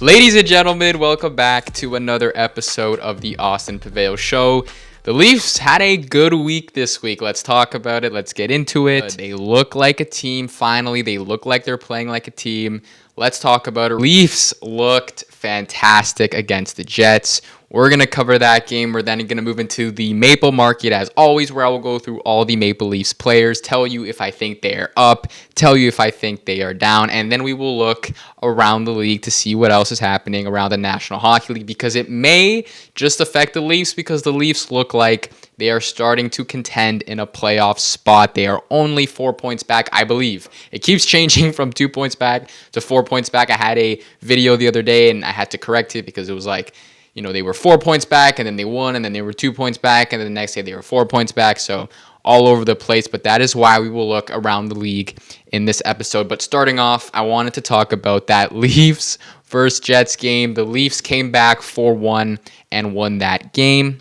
Ladies and gentlemen, welcome back to another episode of the Austin Pavao Show. The Leafs had a good week this week. Let's talk about it. Let's get into it. They look like a team. Finally, they look like they're playing like a team. Let's talk about it. Leafs looked fantastic against the Jets. We're going to cover that game. We're then going to move into the Maple market as always, where I will go through all the Maple Leafs players, tell you if I think they are up, tell you if I think they are down, and then we will look around the league to see what else is happening around the National Hockey League, because it may just affect the Leafs, because the Leafs look like they are starting to contend in a playoff spot. They are only 4 points back, I believe. It keeps changing from 2 points back to 4 points back. I had a video the other day, and I had to correct it because it was like, they were 4 points back, and then they won, and then they were 2 points back, and then the next day they were 4 points back. So all over the place, but that is why we will look around the league in this episode. But starting off, I wanted to talk about that Leafs versus Jets game. The Leafs came back 4-1 and won that game.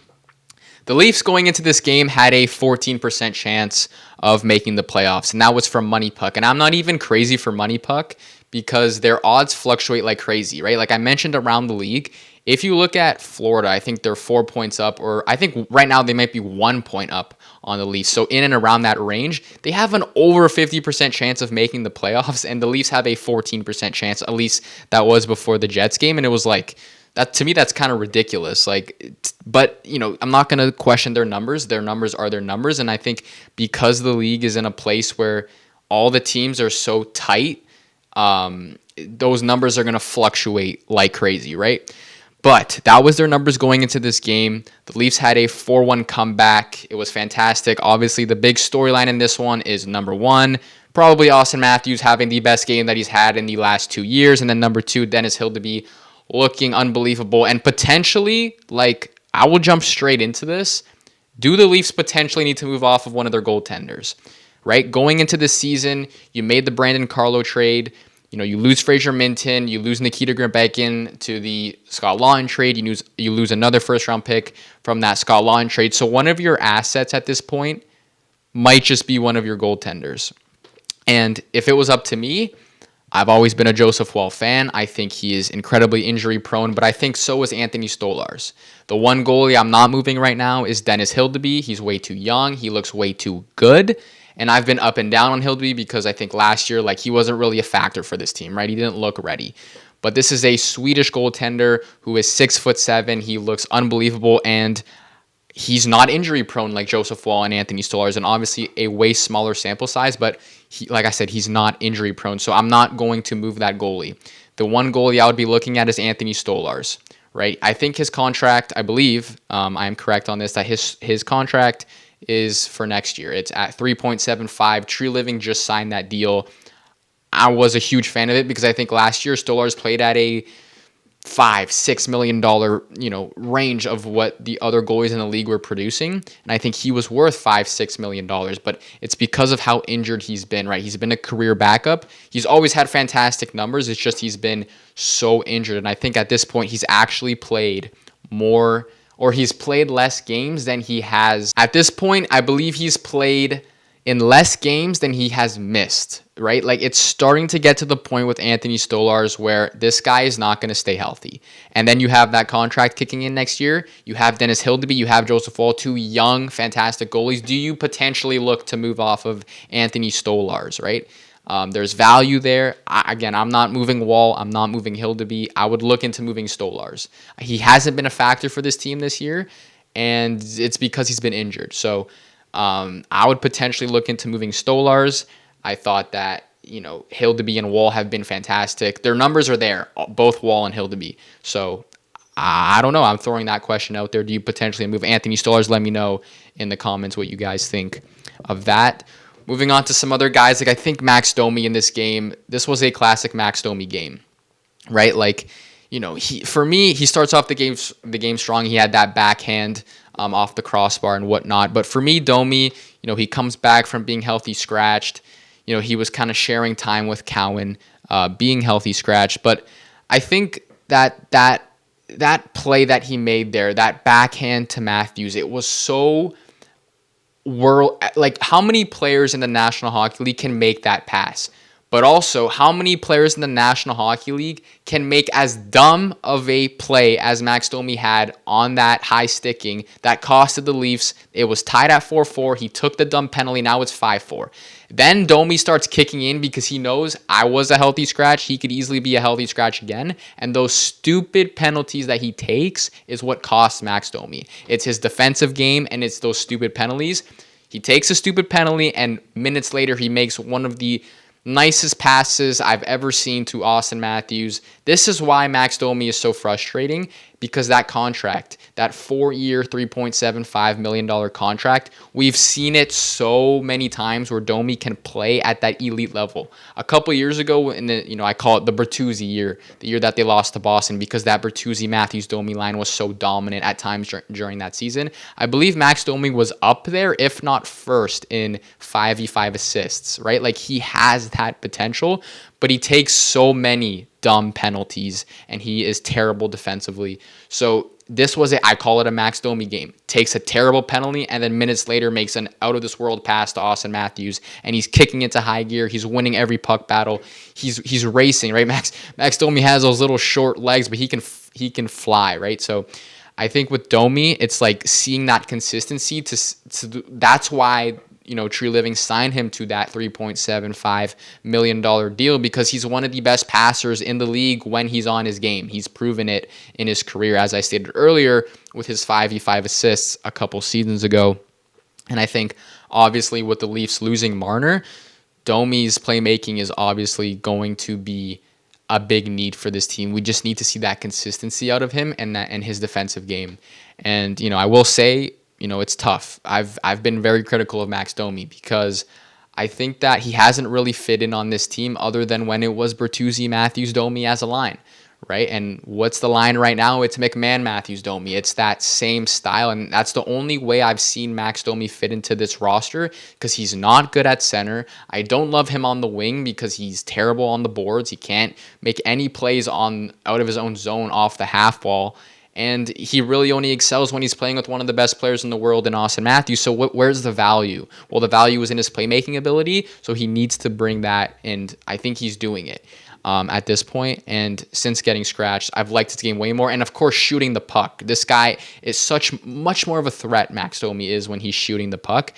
The Leafs going into this game had a 14% chance of making the playoffs, and that was from Money Puck. And I'm not even crazy for Money Puck because their odds fluctuate like crazy, right? Like I mentioned around the league, if you look at Florida, I think they're 4 points up, or I think right now they might be 1 point up on the Leafs. So in and around that range, they have an over 50% chance of making the playoffs, and the Leafs have a 14% chance. At least that was before the Jets game, and it was like, that to me, that's kind of ridiculous. But I'm not going to question their numbers. Their numbers are their numbers, and I think because the league is in a place where all the teams are so tight, those numbers are going to fluctuate like crazy, right? But that was their numbers going into this game. The Leafs had a 4-1 comeback. It was fantastic. Obviously, the big storyline in this one is number one, probably Auston Matthews having the best game that he's had in the last 2 years. And then number two, Dennis Hildeby looking unbelievable. And potentially, I will jump straight into this. Do the Leafs potentially need to move off of one of their goaltenders, right? Going into this season, you made the Brandon Carlo trade. You lose Fraser Minton, you lose Nikita Grabeckin to the Scott Laughton trade, you lose another first-round pick from that Scott Laughton trade. So one of your assets at this point might just be one of your goaltenders. And if it was up to me, I've always been a Joseph Woll fan. I think he is incredibly injury-prone, but I think so is Anthony Stolarz. The one goalie I'm not moving right now is Dennis Hildeby. He's way too young. He looks way too good. And I've been up and down on Hildeby because I think last year, he wasn't really a factor for this team, right? He didn't look ready. But this is a Swedish goaltender who is 6'7". He looks unbelievable, and he's not injury prone like Joseph Woll and Anthony Stolarz, and obviously a way smaller sample size, but like I said, he's not injury prone. So I'm not going to move that goalie. The one goalie I would be looking at is Anthony Stolarz, right? I think his contract, I believe, I am correct on this, that his contract is for next year. It's at 3.75. Tree Living just signed that deal. I was a huge fan of it because I think last year Stolarz played at a $5-6 million range of what the other goalies in the league were producing, and I think he was worth $5-6 million. But it's because of how injured he's been, right? He's been a career backup. He's always had fantastic numbers. It's just he's been so injured, and I think at this point he's actually played more, or he's played less games than he has. At this point, I believe he's played in less games than he has missed, right? It's starting to get to the point with Anthony Stolarz where this guy is not going to stay healthy. And then you have that contract kicking in next year. You have Dennis Hildeby, you have Joseph Woll, two young, fantastic goalies. Do you potentially look to move off of Anthony Stolarz, right? There's value there. I'm not moving Woll. I'm not moving Hildeby. I would look into moving Stolarz. He hasn't been a factor for this team this year, and it's because he's been injured. So I would potentially look into moving Stolarz. I thought that, Hildeby and Woll have been fantastic. Their numbers are there, both Woll and Hildeby. So I don't know. I'm throwing that question out there. Do you potentially move Anthony Stolarz? Let me know in the comments what you guys think of that. Moving on to some other guys, I think Max Domi in this game, this was a classic Max Domi game, right? For me, he starts off the game strong. He had that backhand off the crossbar and whatnot. But for me, Domi, he comes back from being healthy scratched. He was kind of sharing time with Cowan, being healthy scratched. But I think that play that he made there, that backhand to Matthews, it was so how many players in the National Hockey League can make that pass? But also, how many players in the National Hockey League can make as dumb of a play as Max Domi had on that high sticking that costed the Leafs? It was tied at 4-4. He took the dumb penalty. Now it's 5-4. Then Domi starts kicking in because he knows I was a healthy scratch. He could easily be a healthy scratch again. And those stupid penalties that he takes is what costs Max Domi. It's his defensive game and it's those stupid penalties. He takes a stupid penalty and minutes later he makes one of the nicest passes I've ever seen to Auston Matthews. This is why Max Domi is so frustrating, because that contract, that 4-year, $3.75 million contract, we've seen it so many times where Domi can play at that elite level. A couple years ago, I call it the Bertuzzi year, the year that they lost to Boston, because that Bertuzzi Matthews Domi line was so dominant at times during that season. I believe Max Domi was up there, if not first, in 5v5 assists, right? Like, he has that potential, but he takes so many dumb penalties and he is terrible defensively. So this was I call it a Max Domi game. Takes a terrible penalty and then minutes later makes an out of this world pass to Auston Matthews and he's kicking into high gear. He's winning every puck battle. He's racing, right? Max Domi has those little short legs, but he can fly, right? So I think with Domi, it's like seeing that consistency that's why Tree Living signed him to that $3.75 million deal, because he's one of the best passers in the league when he's on his game. He's proven it in his career, as I stated earlier, with his 5v5 assists a couple seasons ago. And I think, obviously, with the Leafs losing Marner, Domi's playmaking is obviously going to be a big need for this team. We just need to see that consistency out of him and his defensive game. And, I will say, it's tough. I've been very critical of Max Domi because I think that he hasn't really fit in on this team other than when it was Bertuzzi, Matthews, Domi as a line, right? And what's the line right now? It's McMahon, Matthews, Domi. It's that same style, and that's the only way I've seen Max Domi fit into this roster, because he's not good at center. I don't love him on the wing because he's terrible on the boards. He can't make any plays out of his own zone off the half wall. And he really only excels when he's playing with one of the best players in the world in Auston Matthews. So where's the value? Well, the value is in his playmaking ability, so he needs to bring that, and I think he's doing it at this point. And since getting scratched, I've liked his game way more. And, of course, shooting the puck. This guy is much more of a threat, Max Domi is, when he's shooting the puck.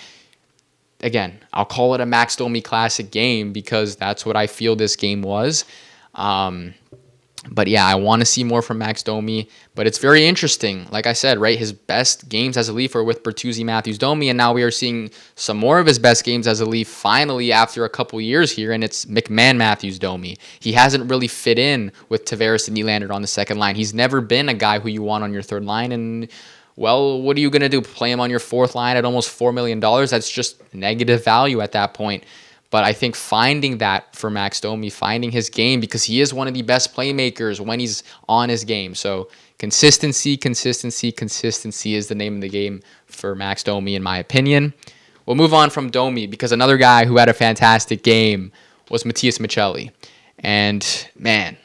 Again, I'll call it a Max Domi classic game because that's what I feel this game was. But yeah, I want to see more from Max Domi. But it's very interesting. Like I said, right, his best games as a Leaf are with Bertuzzi, Matthews, Domi, and now we are seeing some more of his best games as a Leaf finally after a couple years here, and it's McMahon, Matthews, Domi. He hasn't really fit in with Tavares and Nylander on the second line. He's never been a guy who you want on your third line, and well, what are you going to do? Play him on your fourth line at almost $4 million? That's just negative value at that point. But I think finding that for Max Domi, finding his game, because he is one of the best playmakers when he's on his game. So consistency is the name of the game for Max Domi, in my opinion. We'll move on from Domi, because another guy who had a fantastic game was Matias Maccelli. And man,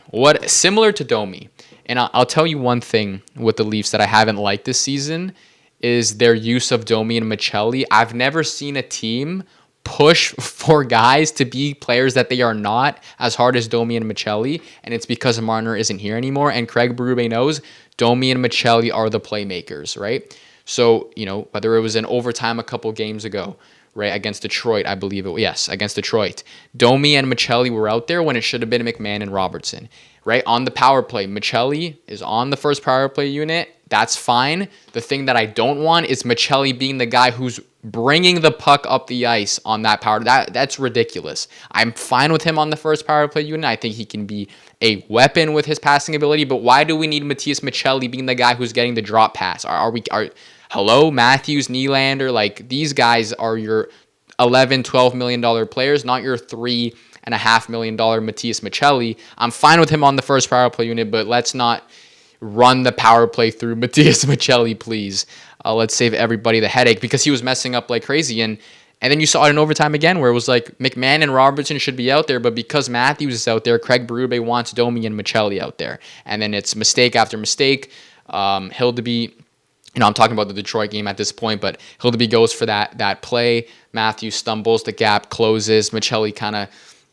similar to Domi. And I'll tell you one thing with the Leafs that I haven't liked this season is their use of Domi and Maccelli. I've never seen a team push for guys to be players that they are not as hard as Domi and Maccelli, and it's because Marner isn't here anymore, and Craig Berube knows Domi and Maccelli are the playmakers, right? So, whether it was in overtime a couple games ago, right, against Detroit, I believe it was, yes, against Detroit, Domi and Maccelli were out there when it should have been McMahon and Robertson, right? On the power play, Maccelli is on the first power play unit. That's fine. The thing that I don't want is Maccelli being the guy who's bringing the puck up the ice on that power. That's ridiculous. I'm fine with him on the first power play unit. I think he can be a weapon with his passing ability, but why do we need Matias Maccelli being the guy who's getting the drop pass? Hello, Matthews, Nylander, like these guys are your $11, $12 million players, not your $3.5 million Matias Maccelli. I'm fine with him on the first power play unit, but let's not run the power play through Matias Maccelli, please. Let's save everybody the headache, because he was messing up like crazy. And then you saw it in overtime again, where it was like McMahon and Robertson should be out there, but because Matthews is out there, Craig Berube wants Domi and Maccelli out there. And then it's mistake after mistake. Hildeby, I'm talking about the Detroit game at this point, but Hildeby goes for that play. Matthews stumbles, the gap closes. Maccelli kind of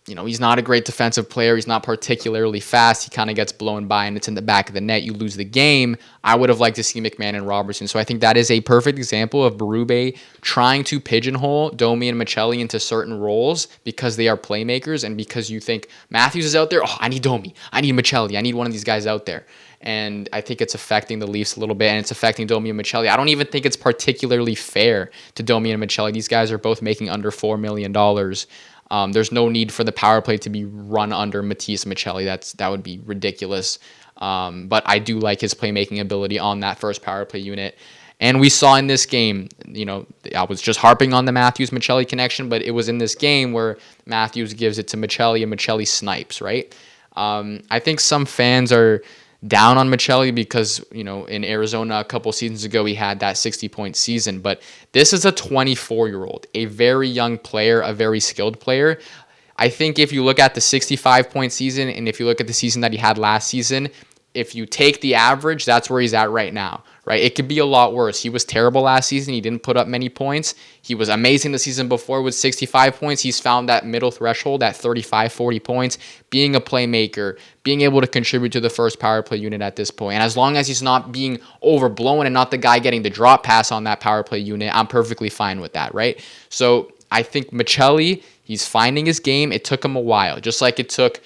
he's not a great defensive player. He's not particularly fast. He kind of gets blown by and it's in the back of the net. You lose the game. I would have liked to see McMahon and Robertson. So I think that is a perfect example of Berube trying to pigeonhole Domi and Michelli into certain roles because they are playmakers and because you think Matthews is out there. Oh, I need Domi. I need Michelli. I need one of these guys out there. And I think it's affecting the Leafs a little bit, and it's affecting Domi and Michelli. I don't even think it's particularly fair to Domi and Michelli. These guys are both making under $4 million. There's no need for the power play to be run under Matias Michelli. That would be ridiculous. But I do like his playmaking ability on that first power play unit. And we saw in this game, I was just harping on the Matthews-Michelli connection, but it was in this game where Matthews gives it to Michelli and Michelli snipes, right? I think some fans are down on Michelli because, in Arizona a couple seasons ago, he had that 60-point season. But this is a 24-year-old, a very young player, a very skilled player. I think if you look at the 65-point season and if you look at the season that he had last season, if you take the average, that's where he's at right now, right? It could be a lot worse. He was terrible last season. He didn't put up many points. He was amazing the season before with 65 points. He's found that middle threshold at 35, 40 points, being a playmaker, being able to contribute to the first power play unit at this point. And as long as he's not being overblown and not the guy getting the drop pass on that power play unit, I'm perfectly fine with that, right? So I think Michelli, he's finding his game. It took him a while, just like it took,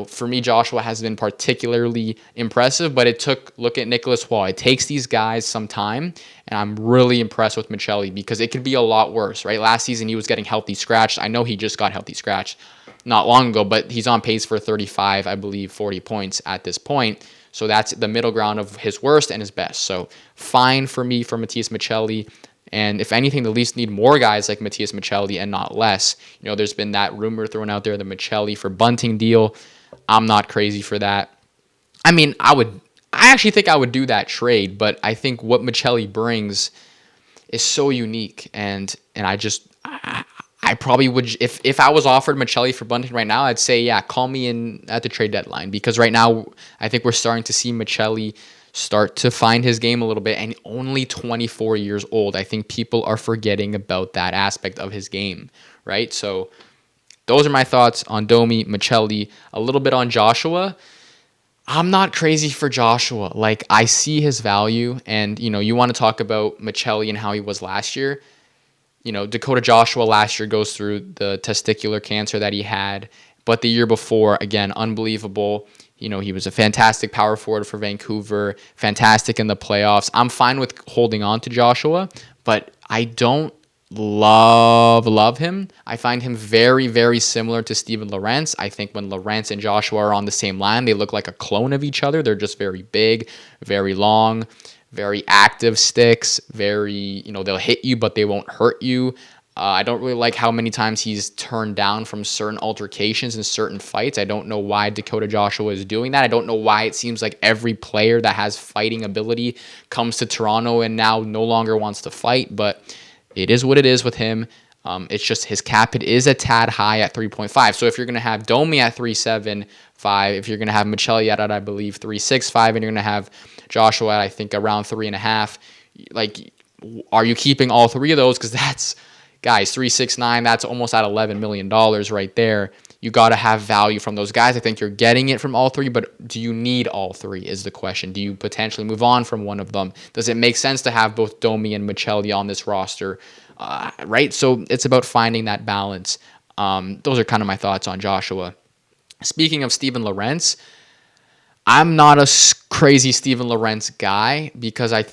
for me, Joshua has been particularly impressive, but look at Nicholas Wall. It takes these guys some time, and I'm really impressed with Michelli because it could be a lot worse, right? Last season, he was getting healthy scratched. I know he just got healthy scratched not long ago, but he's on pace for 35, I believe, 40 points at this point. So that's the middle ground of his worst and his best. So fine for me for Matias Michelli. And if anything, the Leafs need more guys like Matias Michelli and not less. There's been that rumor thrown out there, the Michelli for Bunting deal. I'm not crazy for that. I mean, I actually think I would do that trade, but I think what Michelli brings is so unique. And I probably would, if I was offered Michelli for Bunting right now, I'd say, yeah, call me in at the trade deadline. Because right now, I think we're starting to see Michelli start to find his game a little bit, and only 24 years old. I think people are forgetting about that aspect of his game, right? So those are my thoughts on Domi, Michelli, a little bit on Joshua. I'm not crazy for Joshua. Like, I see his value, and, you want to talk about Michelli and how he was last year. Dakota Joshua last year goes through the testicular cancer that he had, but the year before, again, unbelievable. He was a fantastic power forward for Vancouver, fantastic in the playoffs. I'm fine with holding on to Joshua, but I don't love him. I find him very, very similar to Steven Lorentz. I think when Lorentz and Joshua are on the same line, they look like a clone of each other. They're just very big, very long, very active sticks, very, they'll hit you, but they won't hurt you. I don't really like how many times he's turned down from certain altercations and certain fights. I don't know why Dakota Joshua is doing that. I don't know why it seems like every player that has fighting ability comes to Toronto and now no longer wants to fight, but it is what it is with him. It's just his cap hit is a tad high at 3.5. So if you're going to have Domi at 3.75, if you're going to have Michelli at, I believe, 3.65, and you're going to have Joshua at, I think, around 3.5, like, are you keeping all three of those? Because that's, guys, 3.69, that's almost at $11 million right there. You got to have value from those guys. I think you're getting it from all three, but do you need all three is the question. Do you potentially move on from one of them? Does it make sense to have both Domi and Michelli on this roster? Right? So it's about finding that balance. Those are kind of my thoughts on Joshua. Speaking of Steven Lorentz, I'm not a crazy Steven Lorentz guy because I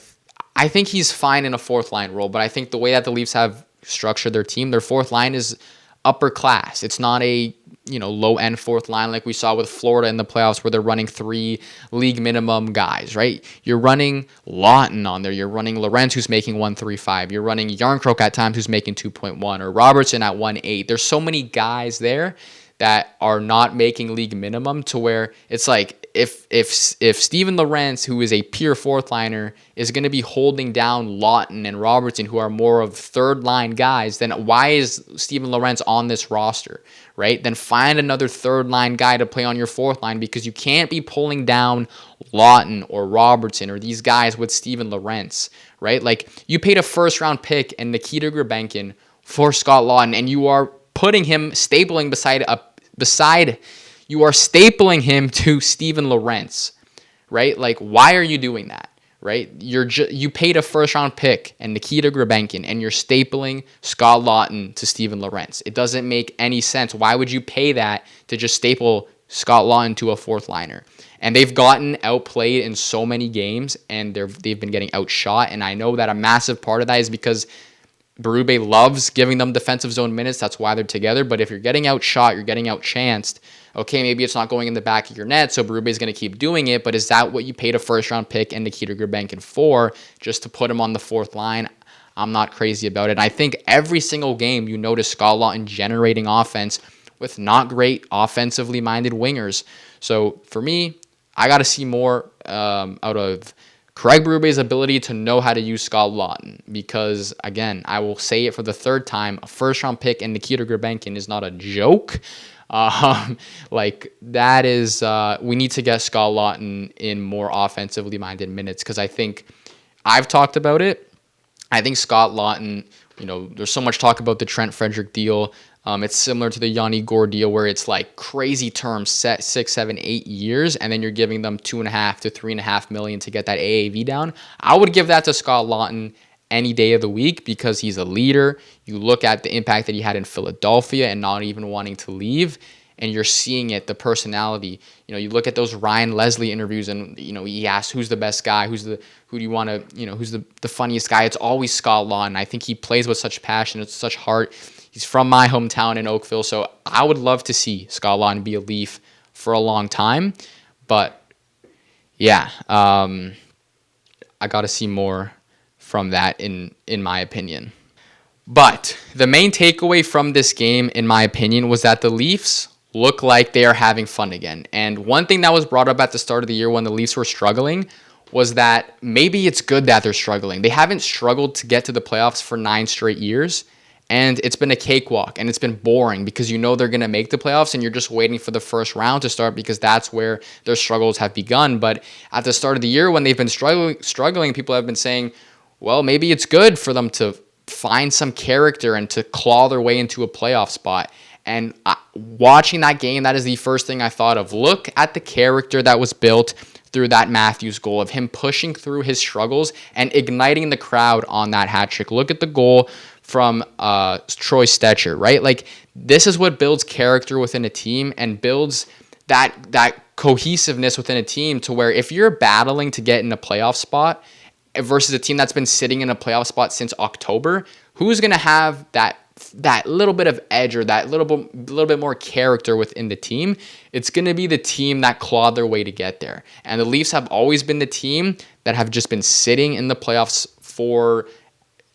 think he's fine in a fourth line role, but I think the way that the Leafs have structured their team, their fourth line is upper class. It's not a low end fourth line like we saw with Florida in the playoffs where they're running 3 league minimum guys, right? You're running Lawton on there. You're running Lorentz, who's making 1.35. You're running Yarncroke at times, who's making 2.1, or Robertson at 1.8. There's so many guys there that are not making league minimum to where it's like if Steven Lorentz, who is a pure fourth liner, is going to be holding down Lawton and Robertson, who are more of third line guys, then why is Steven Lorentz on this roster, right? Then find another third line guy to play on your fourth line, because you can't be pulling down Lawton or Robertson or these guys with Steven Lorentz, right? Like, you paid a first round pick and Nikita Grabenkin for Scott Lawton, and you are putting him, stapling beside a beside, you are stapling him to Steven Lorentz, right? Like, why are you doing that, right? You paid a first-round pick and Nikita Grabenkin, and you're stapling Scott Laughton to Steven Lorentz. It doesn't make any sense. Why would you pay that to just staple Scott Laughton to a fourth liner? And they've gotten outplayed in so many games, and they've been getting outshot. And I know that a massive part of that is because Berube loves giving them defensive zone minutes. That's why they're together. But if you're getting outshot, you're getting outchanced. Okay, maybe it's not going in the back of your net, so Berube is going to keep doing it. But is that what you paid a first-round pick and Nikita Grabenkin for, just to put him on the fourth line? I'm not crazy about it. I think every single game you notice Scott Laughton generating offense with not great offensively minded wingers. So for me, I got to see more out of Craig Berube's ability to know how to use Scott Laughton, because, again, I will say it for the third time, a first-round pick and Nikita Grabenkin is not a joke. That is, we need to get Scott Laughton in more offensively minded minutes, because I think I've talked about it. I think Scott Laughton, there's so much talk about the Trent Frederick deal. It's similar to the Yanni Gourde deal, where it's like crazy terms set 6, 7, 8 years, and then you're giving them $2.5 to $3.5 million to get that AAV down. I would give that to Scott Laughton any day of the week, because he's a leader. You look at the impact that he had in Philadelphia and not even wanting to leave, and you're seeing it, the personality. You look at those Ryan Leslie interviews, and he asks who's the best guy, who's the funniest guy. It's always Scott Laughton. I think he plays with such passion, with such heart. He's from my hometown in Oakville, so I would love to see Scott Laughton be a Leaf for a long time. But yeah, I got to see more from that in my opinion. But the main takeaway from this game, in my opinion, was that the Leafs look like they are having fun again. And one thing that was brought up at the start of the year when the Leafs were struggling was that maybe it's good that they're struggling. They haven't struggled to get to the playoffs for 9 straight years. And it's been a cakewalk, and it's been boring, because they're going to make the playoffs, and you're just waiting for the first round to start, because that's where their struggles have begun. But at the start of the year, when they've been struggling, people have been saying, well, maybe it's good for them to find some character and to claw their way into a playoff spot. And watching that game, that is the first thing I thought of. Look at the character that was built through that Matthews goal, of him pushing through his struggles and igniting the crowd on that hat trick. Look at the goal from Troy Stecher, right? Like, this is what builds character within a team and builds that cohesiveness within a team, to where if you're battling to get in a playoff spot versus a team that's been sitting in a playoff spot since October, who's going to have that little bit of edge, or that little bit more character within the team? It's going to be the team that clawed their way to get there. And the Leafs have always been the team that have just been sitting in the playoffs for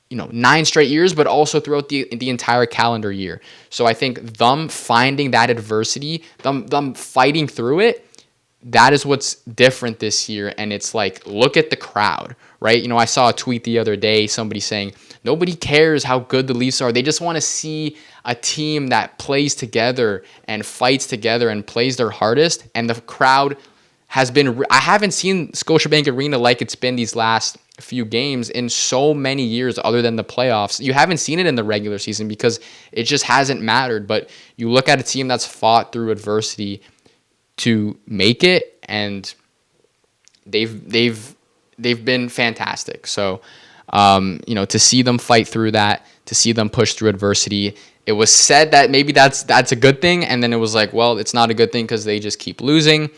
9 straight years, but also throughout the entire calendar year. So I think them finding that adversity, them fighting through it, that is what's different this year. And it's like, look at the crowd, right? I saw a tweet the other day, somebody saying, nobody cares how good the Leafs are. They just want to see a team that plays together and fights together and plays their hardest. And the crowd has been, I haven't seen Scotiabank Arena like it's been these last few games in so many years, other than the playoffs. You haven't seen it in the regular season because it just hasn't mattered. But you look at a team that's fought through adversity to make it, and they've been fantastic. So to see them fight through that, to see them push through adversity, it was said that maybe that's a good thing, and then it was like, well, it's not a good thing because they just keep losing.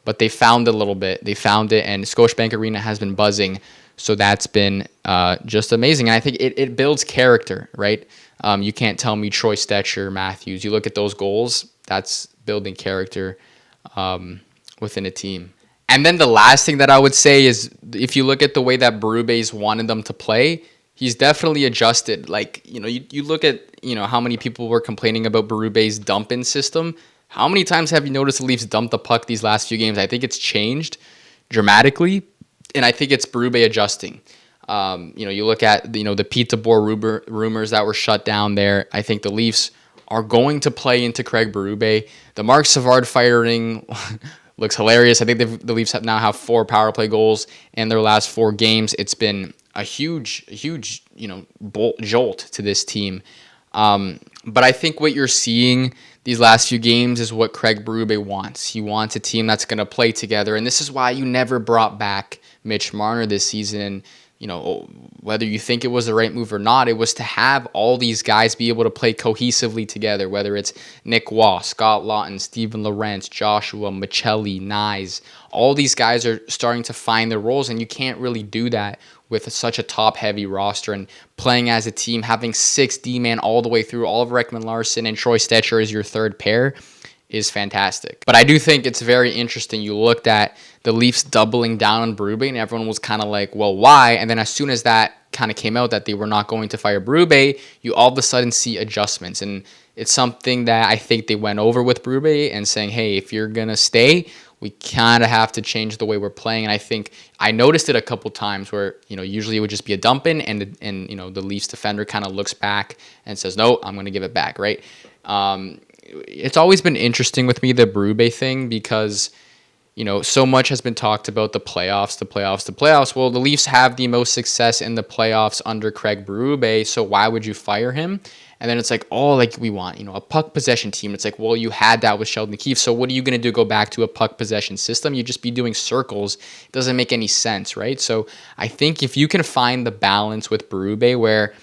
But they found it a little bit. They found it, and Scotiabank Arena has been buzzing. So that's been just amazing. And I think it builds character, right? You can't tell me Troy Stecher, Matthews. You look at those goals, that's building character within a team. And then the last thing that I would say is, if you look at the way that Berube's wanted them to play, he's definitely adjusted. Like, you look at, how many people were complaining about Berube's dump-in system. How many times have you noticed the Leafs dump the puck these last few games? I think it's changed dramatically, and I think it's Berube adjusting. You look at the Pete DeBoer rumors that were shut down there. I think the Leafs are going to play into Craig Berube. The Mark Savard firing looks hilarious. I think the Leafs now have 4 power play goals in their last 4 games. It's been a huge jolt to this team. But I think what you're seeing these last few games is what Craig Berube wants. He wants a team that's going to play together. And this is why you never brought back Mitch Marner this season. And, whether you think it was the right move or not, it was to have all these guys be able to play cohesively together, whether it's Nick Waugh, Scott Lawton, Steven Lorentz, Joshua, Michelli, Nyes. All these guys are starting to find their roles, and you can't really do that with such a top-heavy roster and playing as a team, having 6 D-man all the way through, Oliver Ekman-Larsson and Troy Stecher as your third pair is fantastic. But I do think it's very interesting. You looked at the Leafs doubling down on Berube, and everyone was kind of like, well, why? And then as soon as that kind of came out that they were not going to fire Berube, you all of a sudden see adjustments. And it's something that I think they went over with Berube and saying, hey, if you're going to stay, we kind of have to change the way we're playing. And I think I noticed it a couple times where, usually it would just be a dump in and the Leafs defender kind of looks back and says, no, I'm going to give it back, right? It's always been interesting with me, the Berube thing, because, so much has been talked about the playoffs. Well, the Leafs have the most success in the playoffs under Craig Berube, so why would you fire him? And then it's like, we want, a puck possession team. It's like, well, you had that with Sheldon Keefe, so what are you going to do, go back to a puck possession system? You'd just be doing circles. It doesn't make any sense, right? So I think if you can find the balance with Berube where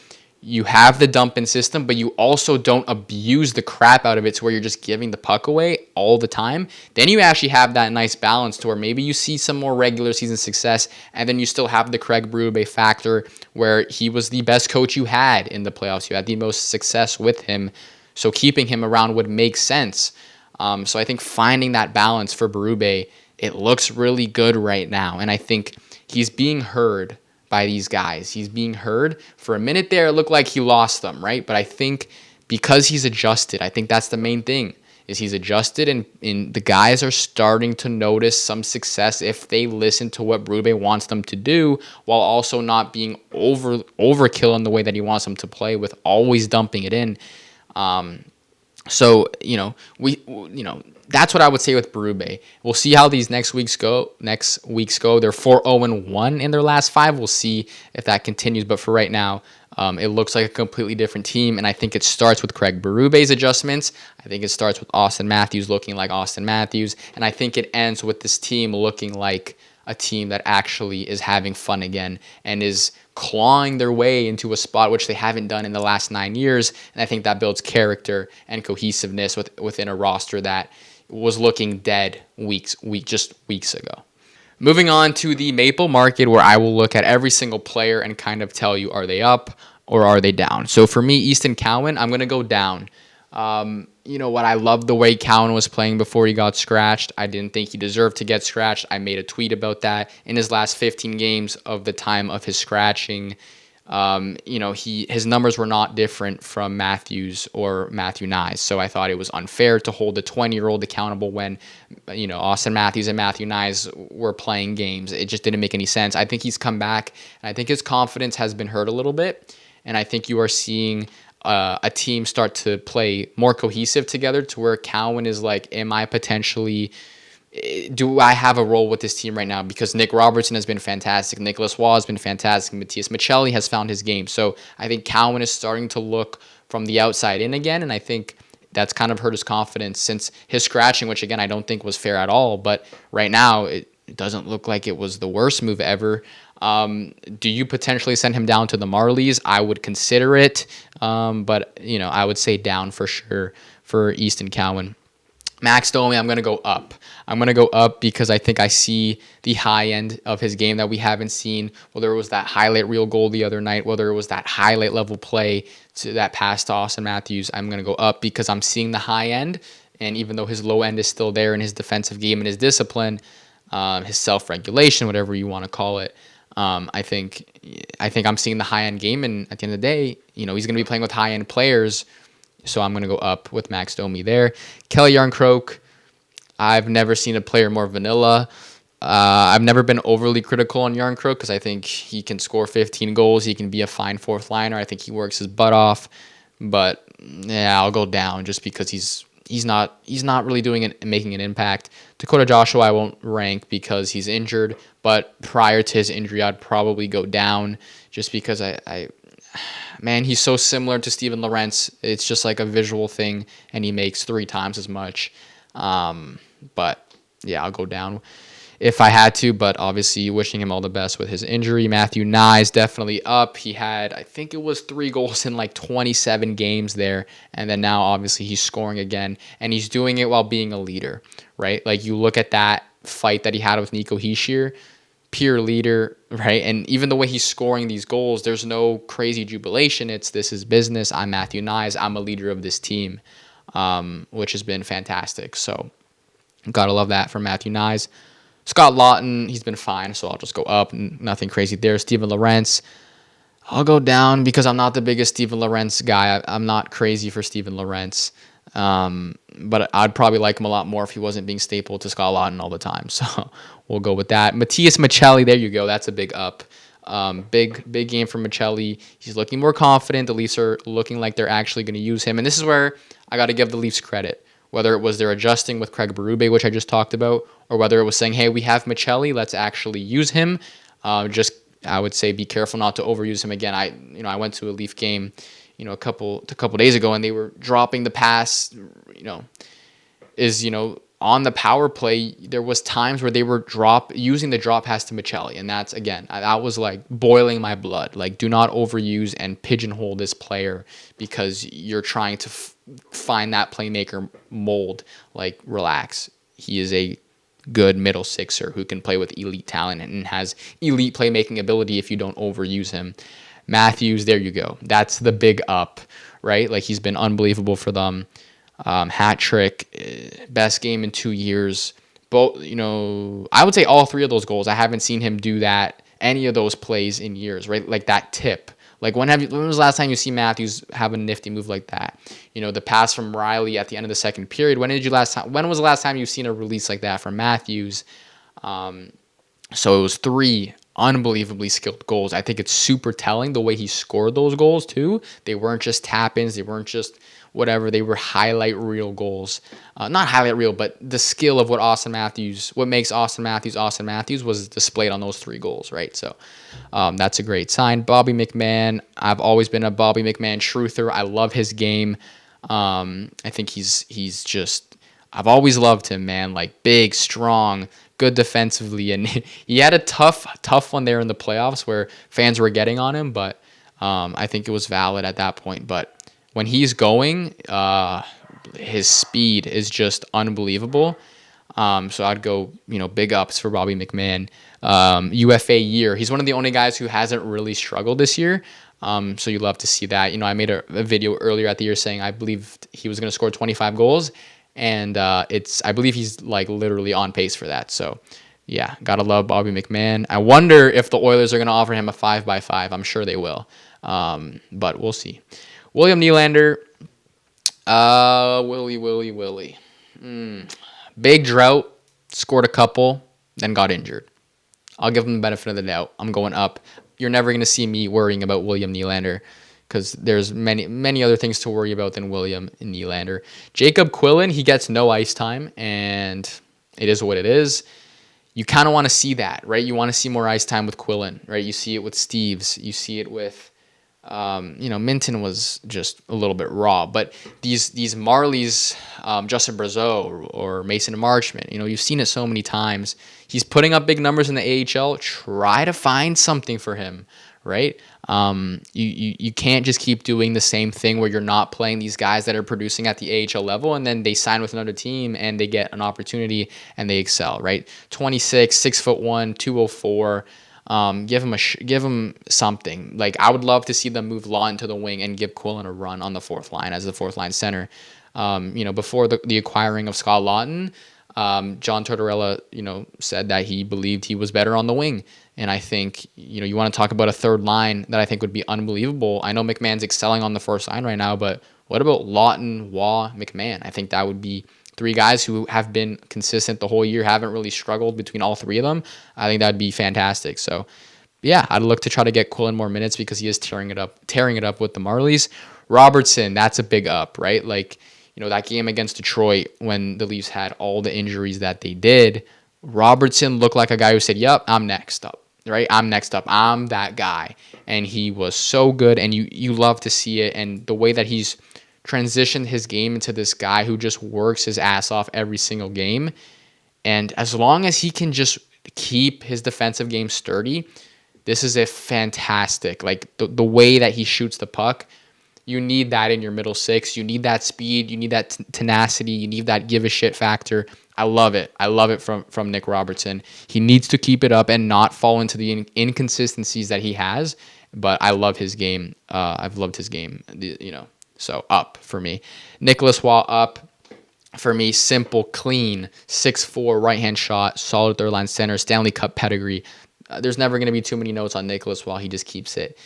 you have the dump-in system, but you also don't abuse the crap out of it to where you're just giving the puck away all the time, then you actually have that nice balance to where maybe you see some more regular season success, and then you still have the Craig Berube factor where he was the best coach you had in the playoffs. You had the most success with him, so keeping him around would make sense. So I think finding that balance for Berube, it looks really good right now, and I think he's being heard by these guys. He's being heard. For a minute there, it looked like he lost them, right? But I think because he's adjusted, I think that's the main thing, is he's adjusted, and the guys are starting to notice some success if they listen to what Berube wants them to do, while also not being overkill in the way that he wants them to play with always dumping it in. So, that's what I would say with Berube. We'll see how these next weeks go. They're 4-0-1 in their last 5. We'll see if that continues. But for right now, it looks like a completely different team. And I think it starts with Craig Berube's adjustments. I think it starts with Auston Matthews looking like Auston Matthews. And I think it ends with this team looking like a team that actually is having fun again and is clawing their way into a spot which they haven't done in the last 9 years. And I think that builds character and cohesiveness within a roster that was looking dead just weeks ago. Moving on to the Maple market, where I will look at every single player and kind of tell you, are they up or are they down? So for me, Easton Cowan, I'm going to go down. I love the way Cowan was playing before he got scratched. I didn't think he deserved to get scratched. I made a tweet about that. In his last 15 games of the time of his scratching, his numbers were not different from Matthews or Matthew Nyes. So I thought it was unfair to hold a 20-year-old accountable when, Auston Matthews and Matthew Nyes were playing games. It just didn't make any sense. I think he's come back, and I think his confidence has been hurt a little bit. And I think you are seeing a team start to play more cohesive together to where Cowan is like, do I have a role with this team right now? Because Nick Robertson has been fantastic. Nicholas Waugh has been fantastic. Matthias Michelli has found his game. So I think Cowan is starting to look from the outside in again, and I think that's kind of hurt his confidence since his scratching, which, again, I don't think was fair at all. But right now, it doesn't look like it was the worst move ever. Do you potentially send him down to the Marlies? I would consider it, but I would say down for sure for Easton Cowan. Max Domi, I'm going to go up. I'm going to go up because I think I see the high end of his game that we haven't seen, whether it was that highlight reel goal the other night, whether it was that highlight level play to that pass to Auston Matthews. I'm going to go up because I'm seeing the high end, and even though his low end is still there in his defensive game and his discipline, his self-regulation, whatever you want to call it, I think I'm seeing the high-end game, and at the end of the day, he's going to be playing with high-end players, so I'm going to go up with Max Domi there. Kelly Yarncroke, I've never seen a player more vanilla. I've never been overly critical on Yarncroke because I think he can score 15 goals. He can be a fine fourth liner. I think he works his butt off, but yeah, I'll go down just because he's not really doing it and making an impact. Dakota Joshua I won't rank because he's injured, but prior to his injury, I'd probably go down just because I man, he's so similar to Steven Lorentz. It's just like a visual thing, and he makes 3 times as much. But yeah, I'll go down if I had to, but obviously wishing him all the best with his injury. Matthew Nyes definitely up. He had, I think it was 3 goals in like 27 games there, and then now obviously he's scoring again, and he's doing it while being a leader, right? Like you look at that fight that he had with Nico Hischier, pure leader, right? And even the way he's scoring these goals, there's no crazy jubilation. This is business. I'm Matthew Nyes. I'm a leader of this team, which has been fantastic. So gotta love that for Matthew Nyes. Scott Laughton, he's been fine, so I'll just go up. Nothing crazy there. Steven Lorentz, I'll go down because I'm not the biggest Steven Lorentz guy. I'm not crazy for Steven Lorentz. But I'd probably like him a lot more if he wasn't being stapled to Scott Laughton all the time. So we'll go with that. Matias Maccelli, there you go. That's a big up. Big game for Maccelli. He's looking more confident. The Leafs are looking like they're actually going to use him. And this is where I got to give the Leafs credit. Whether it was they're adjusting with Craig Berube, which I just talked about, or whether it was saying, hey, we have Maccelli, let's actually use him. I would say be careful not to overuse him again. I went to a Leaf game, a couple days ago, and they were dropping the pass, on the power play, there was times where they were using the drop pass to Maccelli, and that's, again, that was like boiling my blood. Like, do not overuse and pigeonhole this player because you're trying to find that playmaker mold. Like, relax. He is a good middle sixer who can play with elite talent and has elite playmaking ability if you don't overuse him. Matthews, there you go. That's the big up, right? Like, he's been unbelievable for them. Hat trick, best game in 2 years. Both, I would say all 3 of those goals. I haven't seen him do any of those plays in years, right? Like that tip. Like when was the last time you see Matthews have a nifty move like that? The pass from Riley at the end of the second period. When was the last time you've seen a release like that from Matthews? So it was 3 unbelievably skilled goals. I think it's super telling the way he scored those goals too. They weren't just tap-ins. They weren't just whatever. They were highlight reel goals. Not highlight reel, but the skill of what makes Auston Matthews was displayed on those 3 goals, right? So that's a great sign. Bobby McMann, I've always been a Bobby McMann truther. I love his game. I think he's just, I've always loved him, man. Like big, strong, good defensively, and he had a tough one there in the playoffs where fans were getting on him, but I think it was valid at that point. But when he's going, his speed is just unbelievable. So I'd go, big ups for Bobby McMann. UFA year, he's one of the only guys who hasn't really struggled this year. So you love to see that. I made a video earlier at the year saying I believed he was going to score 25 goals. And I believe he's like literally on pace for that. So yeah, gotta love Bobby McMann. I wonder if the Oilers are gonna offer him a 5x5. I'm sure they will. But we'll see. William Nylander. Willie. Big drought. Scored a couple, then got injured. I'll give him the benefit of the doubt. I'm going up. You're never gonna see me worrying about William Nylander, because there's many other things to worry about than William Nylander. Jacob Quillen, he gets no ice time, and it is what it is. You kind of want to see that, right? You want to see more ice time with Quillen, right? You see it with Steves. You see it with, Minton was just a little bit raw. But these Marlies, Justin Brazeau or Mason Marchment, you've seen it so many times. He's putting up big numbers in the AHL. Try to find something for him, right? You can't just keep doing the same thing where you're not playing these guys that are producing at the AHL level and then they sign with another team and they get an opportunity and they excel, right? 26, 6'1", 204. Give him something. Like, I would love to see them move Lawton to the wing and give Quillen a run on the 4th line as the 4th line center. Before the acquiring of Scott Lawton, John Tortorella, said that he believed he was better on the wing. And I think, you want to talk about a 3rd line that I think would be unbelievable. I know McMahon's excelling on the 1st line right now, but what about Lawton, Waugh, McMahon? I think that would be 3 guys who have been consistent the whole year, haven't really struggled between all 3 of them. I think that'd be fantastic. So, yeah, I'd look to try to get Quillen more minutes because he is tearing it up with the Marlies. Robertson, that's a big up, right? Like, that game against Detroit when the Leafs had all the injuries that they did, Robertson looked like a guy who said, yep, I'm next up, right? I'm next up. I'm that guy. And he was so good, and you love to see it. And the way that he's transitioned his game into this guy who just works his ass off every single game. And as long as he can just keep his defensive game sturdy, this is a fantastic, like the way that he shoots the puck. You need that in your middle six. You need that speed. You need that tenacity. You need that give a shit factor. I love it. I love it from Nick Robertson. He needs to keep it up and not fall into the inconsistencies that he has. But I love his game. I've loved his game. So up for me. Nicholas Waugh up for me. Simple, clean, 6'4", right-hand shot, solid third-line center, Stanley Cup pedigree. There's never going to be too many notes on Nicholas Waugh. He just keeps it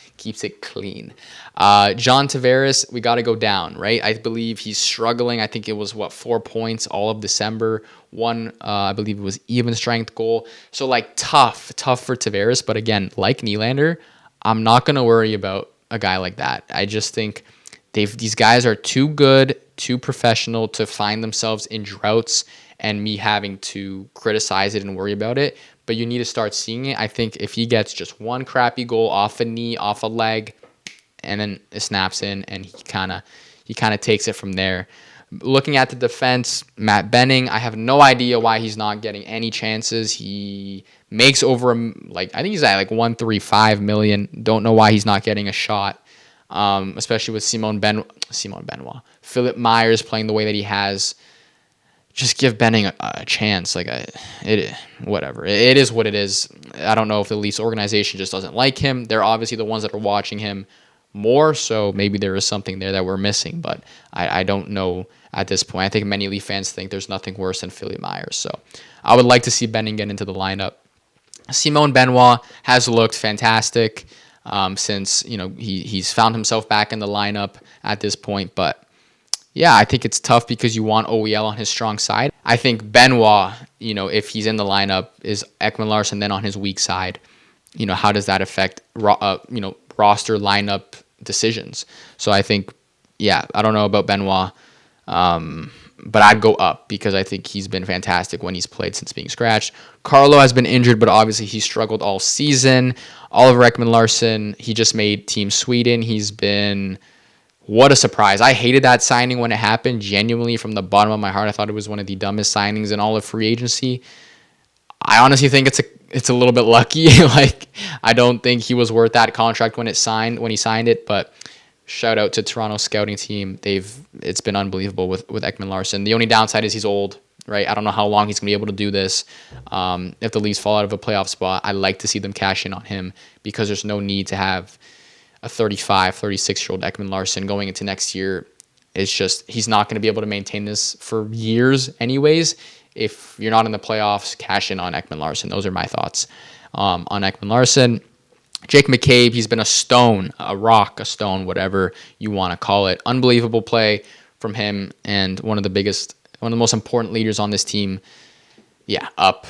clean. John Tavares, we got to go down, right? I believe he's struggling. I think it was, 4 points all of December. One, I believe it was even strength goal. So, tough for Tavares. But again, like Nylander, I'm not going to worry about a guy like that. I just think these guys are too good, too professional to find themselves in droughts and me having to criticize it and worry about it. But you need to start seeing it. I think if he gets just one crappy goal off a knee, off a leg, and then it snaps in, and he kind of takes it from there. Looking at the defense, Matt Benning, I have no idea why he's not getting any chances. He makes over I think he's at 135 million. Don't know why he's not getting a shot. Especially with Simon Benoit, Philip Myers playing the way that he has. Just give Benning a chance. Whatever. It is what it is. I don't know if the Leafs organization just doesn't like him. They're obviously the ones that are watching him more, so maybe there is something there that we're missing, but I don't know at this point. I think many Leaf fans think there's nothing worse than Philip Myers, so I would like to see Benning get into the lineup. Simon Benoit has looked fantastic since he's found himself back in the lineup at this point, but yeah, I think it's tough because you want OEL on his strong side. I think Benoit, if he's in the lineup, is Ekman-Larsson then on his weak side. How does that affect roster lineup decisions? So I think, I don't know about Benoit, but I'd go up because I think he's been fantastic when he's played since being scratched. Carlo has been injured, but obviously he struggled all season. Oliver Ekman-Larsson, he just made Team Sweden. He's been... What a surprise. I hated that signing when it happened. Genuinely, from the bottom of my heart, I thought it was one of the dumbest signings in all of free agency. I honestly think it's a little bit lucky. I don't think he was worth that contract when he signed it, but shout out to Toronto scouting team. It's been unbelievable with Ekman-Larsson. The only downside is he's old, right? I don't know how long he's going to be able to do this. If the Leafs fall out of a playoff spot, I'd like to see them cash in on him because there's no need to have a 35, 36-year-old Ekman-Larsson going into next year. It's just he's not going to be able to maintain this for years anyways. If you're not in the playoffs, cash in on Ekman-Larsson. Those are my thoughts on Ekman-Larsson. Jake McCabe, he's been a stone, a rock, a stone, whatever you want to call it. Unbelievable play from him and one of the most important leaders on this team. Yeah, up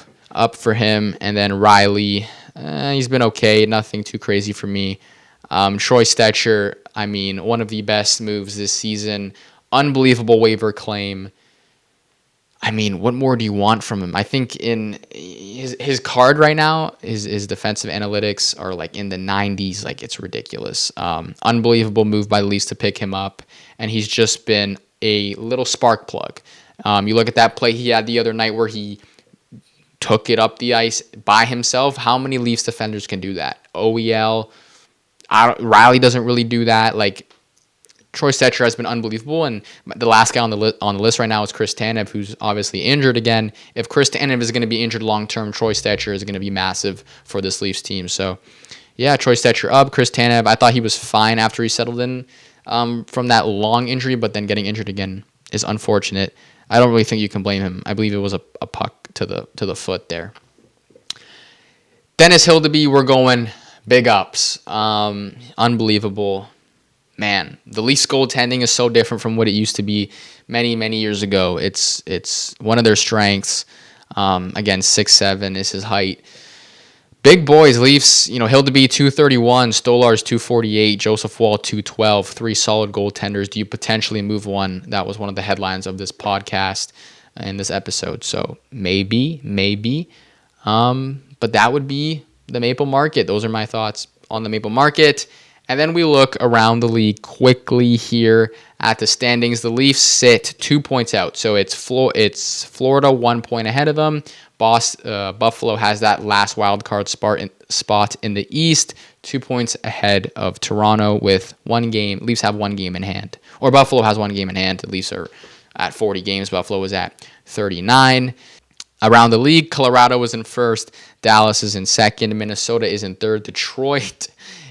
for him. And then Riley, he's been okay. Nothing too crazy for me. Troy Stecher, one of the best moves this season. Unbelievable waiver claim. What more do you want from him? I think in his card right now, his defensive analytics are in the 90s. It's ridiculous. Unbelievable move by the Leafs to pick him up. And he's just been a little spark plug. You look at that play he had the other night where he took it up the ice by himself. How many Leafs defenders can do that? OEL. Riley doesn't really do that. Troy Stecher has been unbelievable, and the last guy on the list right now is Chris Tanev, who's obviously injured again. If Chris Tanev is going to be injured long term, Troy Stecher is going to be massive for this Leafs team. So, yeah, Troy Stecher up. Chris Tanev, I thought he was fine after he settled in from that long injury, but then getting injured again is unfortunate. I don't really think you can blame him. I believe it was a puck to the foot there. Dennis Hildeby, we're going big ups. Unbelievable. Man, the Leafs goaltending is so different from what it used to be many, many years ago. It's one of their strengths. Again, 6'7" is his height. Big boys, Leafs, Hildeby 231, Stolarz 248, Joseph Woll 212, 3 solid goaltenders. Do you potentially move one? That was one of the headlines of this podcast and this episode. So maybe. But that would be the Maple Market. Those are my thoughts on the Maple Market. And then we look around the league quickly here at the standings. The Leafs sit 2 points out. So it's Florida 1 point ahead of them. Buffalo has that last wild card spot in the East, 2 points ahead of Toronto with 1 game. Leafs have 1 game in hand. Or Buffalo has 1 game in hand. The Leafs are at 40 games. Buffalo is at 39. Around the league, Colorado is in first. Dallas is in second. Minnesota is in third. Detroit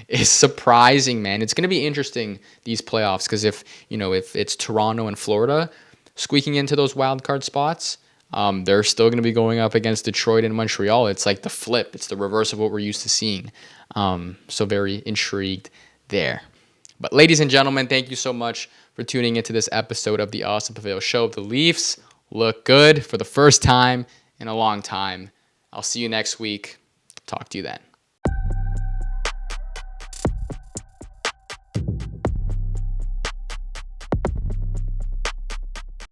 is surprising, man. It's going to be interesting, these playoffs, because if it's Toronto and Florida squeaking into those wild card spots, they're still going to be going up against Detroit and Montreal. It's like the flip. It's the reverse of what we're used to seeing. So very intrigued there. But ladies and gentlemen, thank you so much for tuning into this episode of the Austin Pavao Show. The Leafs look good for the first time in a long time. I'll see you next week. Talk to you then.